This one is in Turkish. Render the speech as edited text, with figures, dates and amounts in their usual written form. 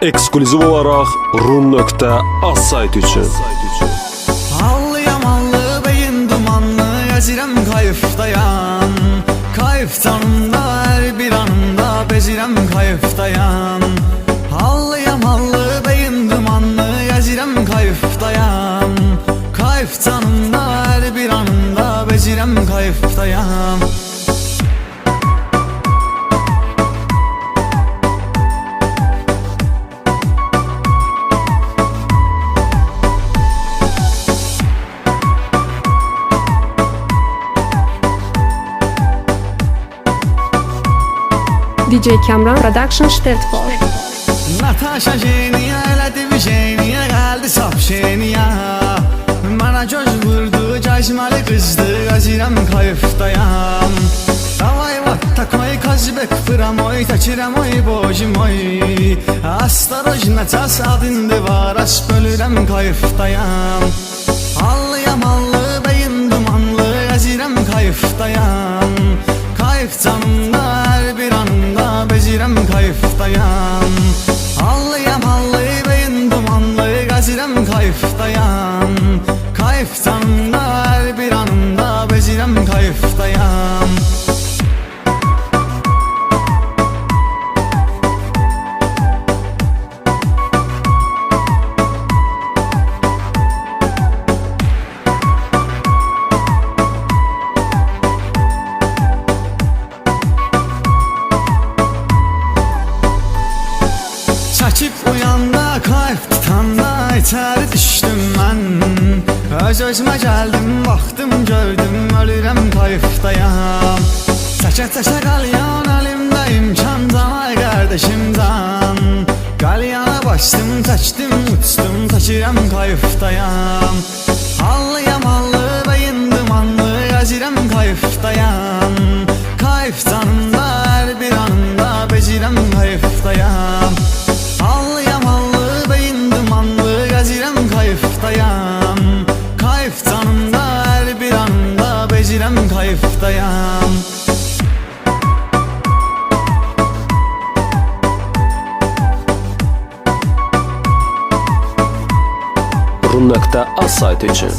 ekskluziv olaraq rum.az sayti üçün. Allıyam allı beyin dumanlı, gəzirəm kayıfdayam. Kayıf canımda her bir anımda, bezirəm kayıfdayam. Allıyam allı beyin dumanlı, gəzirəm kayıfdayam. Kayıf canımda her bir anımda, bezirəm kayıfdayam. DJ Kamran Production stellt vor. Natasha Jeniya elədi bir jeniya, gəldi sap jeniya. Mənə göz vurdu, cəşməli qızdı, gəzirəm kayıfdayam. Davay vatta koy, kazbek fıramoy, təkirəm oy, bojim oy. Astarojna ças adındı var, as bölürəm kayıfdayam. Allıyam allı, beyin dumanlı, gəzirəm kayıfdayam. Kayıf canımda her bir anımda, bezirəm kayıfdayam. Allıyam allı, beyin dumanlı, gəzirəm kayıfdayam. Kayıf canımda her bir anımda, bezirəm kayıfdayam. Çəkib uyanda, kayf tutanda, içəri düşdüm mən. Öz-özümə gəldim, baxdım, gördüm, ölürəm kayıfdayam. Çəkə-çəkə qalyan, əlimdə imkan, canay qardeşim can. Qalyana başdım, çəkdim, uçdum, çəkirəm kayıfdayam. Allıyam allı, beyin dumanlı, gəzirəm kayıfdayam. Kayf canımda her bir anımda, bezirəm kayıfdayam. Allıyam allı, beyin dumanlı, gəzirəm kayıfdayam. Kayıf canımda her bir anımda, bezirəm kayıfdayam. Rum.az sayti üçün.